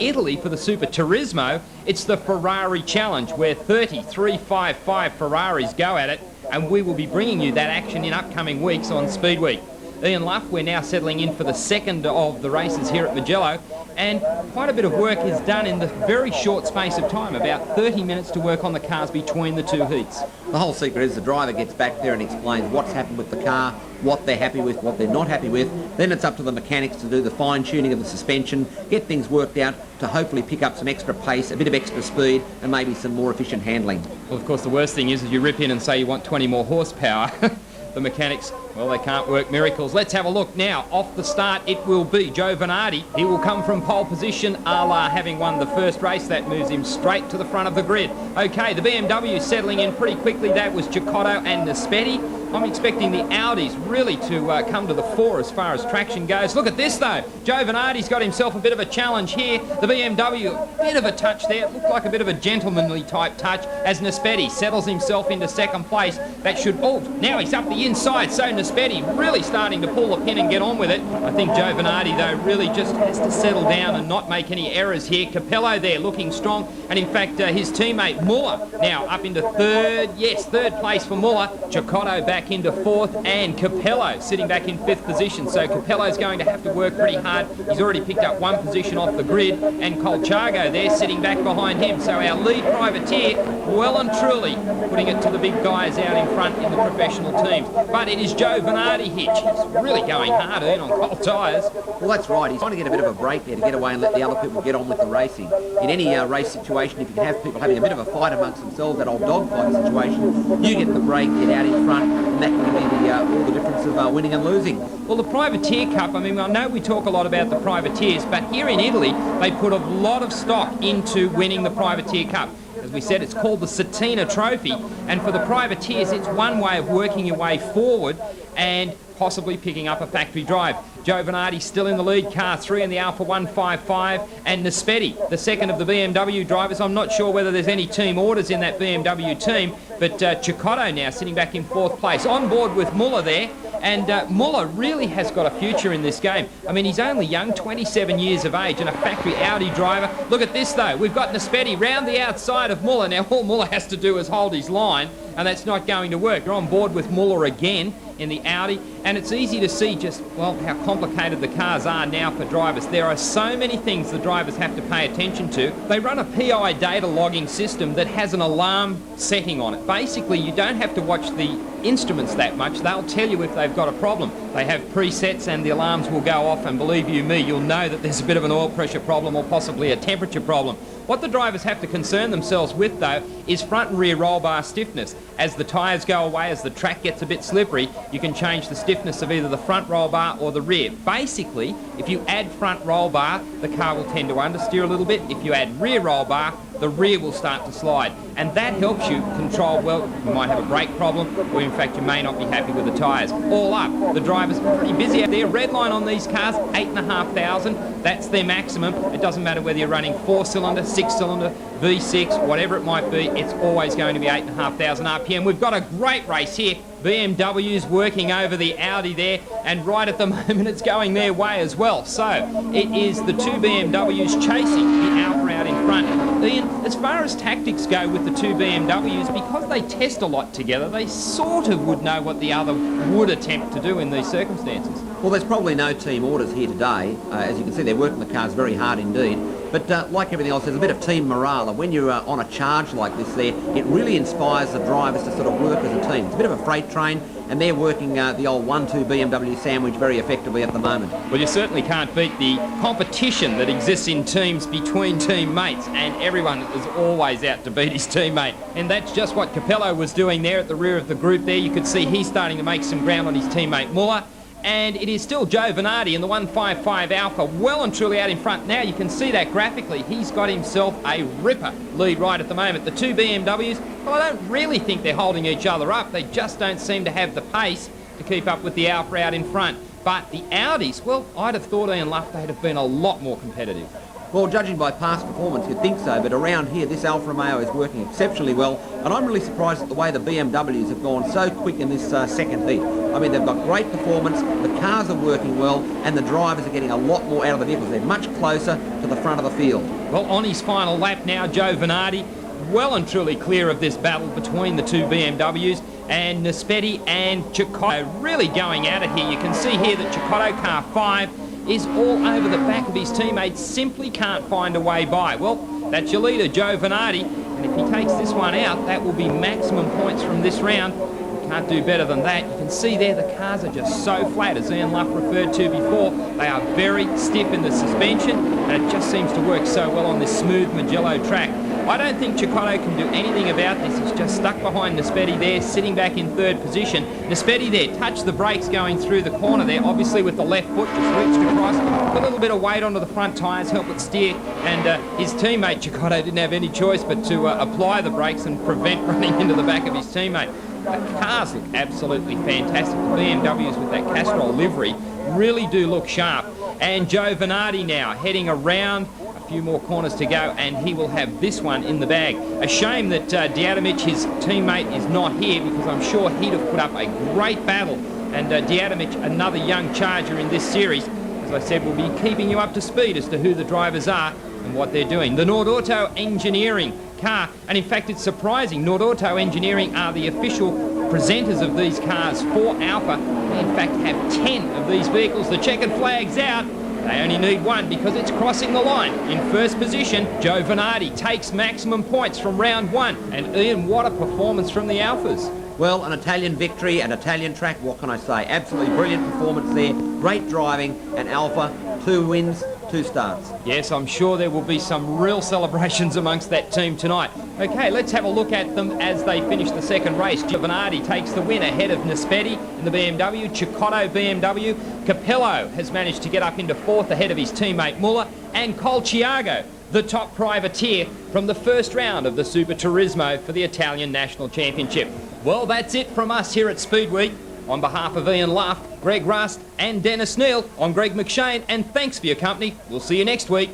Italy for the Superturismo, it's the Ferrari Challenge, where 355 Ferraris go at it, and we will be bringing you that action in upcoming weeks on Speed Week. Ian Luff, we're now settling in for the second of the races here at Mugello, and quite a bit of work is done in the very short space of time, about 30 minutes to work on the cars between the two heats. The whole secret is the driver gets back there and explains what's happened with the car, what they're happy with, what they're not happy with. Then it's up to the mechanics to do the fine-tuning of the suspension, get things worked out to hopefully pick up some extra pace, a bit of extra speed, and maybe some more efficient handling. Well, of course, the worst thing is you rip in and say you want 20 more horsepower. The mechanics, well, they can't work miracles. Let's have a look now. Off the start, it will be Joe Venardi. He will come from pole position, a la having won the first race. That moves him straight to the front of the grid. Okay, the BMW settling in pretty quickly. That was Cicotto and Naspetti. I'm expecting the Audis really to come to the fore as far as traction goes. Look at this, though. Joe Venardi's got himself a bit of a challenge here. The BMW, a bit of a touch there. It looked like a bit of a gentlemanly type touch as Naspetti settles himself into second place. That should... Oh, now he's up the inside. So Naspetti really starting to pull the pin and get on with it. I think Joe Venardi, though, really just has to settle down and not make any errors here. Capello there looking strong. And, in fact, his teammate Muller now up into third. Yes, third place for Muller. Cicotto back into fourth, and Capello sitting back in fifth position. So Capello's going to have to work pretty hard. He's already picked up one position off the grid, and Colchago there sitting back behind him. So our lead privateer, well and truly putting it to the big guys out in front in the professional teams. But it is Joe Venardi hitch. He's really going hard in on cold tyres. Well, that's right. He's trying to get a bit of a break there to get away and let the other people get on with the racing. In any race situation, if you can have people having a bit of a fight amongst themselves, that old dogfight situation, you get the break, get out in front, and that can be all the difference of winning and losing. Well, the Privateer Cup, I mean, I know we talk a lot about the privateers, but here in Italy, they put a lot of stock into winning the Privateer Cup. As we said, it's called the Satina Trophy, and for the privateers, it's one way of working your way forward and possibly picking up a factory drive. Joe Venardi still in the lead, car 3 in the Alpha 155, and Naspetti, the second of the BMW drivers. I'm not sure whether there's any team orders in that BMW team, but Cicotto now sitting back in fourth place, on board with Muller there, and Muller really has got a future in this game. I mean, he's only young, 27 years of age, and a factory Audi driver. Look at this, though. We've got Naspetti round the outside of Muller. Now, all Muller has to do is hold his line, and that's not going to work. You're on board with Muller again in the Audi, and it's easy to see just, well, how complicated the cars are now for drivers. There are so many things the drivers have to pay attention to. They run a PI data logging system that has an alarm setting on it. Basically, you don't have to watch the instruments that much. They'll tell you if they've got a problem. They have presets and the alarms will go off, and believe you me, you'll know that there's a bit of an oil pressure problem or possibly a temperature problem. What the drivers have to concern themselves with, though, is front and rear roll bar stiffness. As the tyres go away, as the track gets a bit slippery, you can change the stiffness of either the front roll bar or the rear. Basically, if you add front roll bar, the car will tend to understeer a little bit. If you add rear roll bar, the rear will start to slide, and that helps you control, well, you might have a brake problem, or in fact you may not be happy with the tyres. All up, the drivers are pretty busy out there. Red line on these cars, 8,500, that's their maximum. It doesn't matter whether you're running 4-cylinder, 6-cylinder, V6, whatever it might be, it's always going to be 8,500 RPM. We've got a great race here. BMW's working over the Audi there, and right at the moment it's going their way as well. So it is the two BMWs chasing the Alfa out in front. Ian, as far as tactics go with the two BMWs, because they test a lot together, they sort of would know what the other would attempt to do in these circumstances. Well, there's probably no team orders here today. As you can see, they're working the cars very hard indeed. But like everything else, there's a bit of team morale. And when you're on a charge like this there, it really inspires the drivers to sort of work as a team. It's a bit of a freight train, and they're working the old 1-2 BMW sandwich very effectively at the moment. Well, you certainly can't beat the competition that exists in teams between teammates, and everyone is always out to beat his teammate. And that's just what Capello was doing there at the rear of the group there. You could see he's starting to make some ground on his teammate Muller. And it is still Joe Venardi in the 155 Alpha, well and truly out in front. Now you can see that graphically. He's got himself a ripper lead right at the moment. The two BMWs, well, I don't really think they're holding each other up. They just don't seem to have the pace to keep up with the Alpha out in front. But the Audis, well, I'd have thought, Ian Luff, they'd have been a lot more competitive. Well, judging by past performance, you'd think so, but around here, this Alfa Romeo is working exceptionally well, and I'm really surprised at the way the BMWs have gone so quick in this second heat. I mean, they've got great performance, the cars are working well, and the drivers are getting a lot more out of the vehicles. They're much closer to the front of the field. Well, on his final lap now, Joe Venardi, well and truly clear of this battle between the two BMWs, and Naspetti and Cecotto really going at it here. You can see here that Cecotto car 5 is all over the back of his teammates, simply can't find a way by. Well, that's your leader, Joe Venardi, and if he takes this one out, that will be maximum points from this round. Can't do better than that. You can see there the cars are just so flat, as Ian Luff referred to before. They are very stiff in the suspension, and it just seems to work so well on this smooth Mugello track. I don't think Cecotto can do anything about this. He's just stuck behind Naspetti there, sitting back in third position. Naspetti there touched the brakes going through the corner there, obviously with the left foot, just reached across, put a little bit of weight onto the front tyres, helped it steer, and his teammate Cecotto didn't have any choice but to apply the brakes and prevent running into the back of his teammate. The cars look absolutely fantastic. The BMWs with that Castrol livery really do look sharp. And Joe Venardi now heading around, a few more corners to go, and he will have this one in the bag. A shame that Diadamic, his teammate, is not here, because I'm sure he'd have put up a great battle. And Diadamic, another young charger in this series, as I said, will be keeping you up to speed as to who the drivers are and what they're doing. The Nordauto Engineering car, and in fact it's surprising, Nordauto Engineering are the official presenters of these cars for Alpha. They in fact have 10 of these vehicles. The checkered flag's out. They only need one because it's crossing the line. In first position, Joe Venardi takes maximum points from round 1. And Ian, what a performance from the Alphas. Well, an Italian victory, an Italian track, what can I say? Absolutely brilliant performance there, great driving, and Alpha, 2 wins, 2 starts. Yes, I'm sure there will be some real celebrations amongst that team tonight. Okay, let's have a look at them as they finish the second race. Venardi takes the win ahead of Naspetti in the BMW, Cecotto BMW. Capello has managed to get up into 4th ahead of his teammate Muller, and Colciago, the top privateer from the first round of the Superturismo for the Italian National Championship. Well, that's it from us here at Speed Week. On behalf of Ian Luff, Greg Rust and Dennis Neal, I'm Greg McShane, and thanks for your company. We'll see you next week.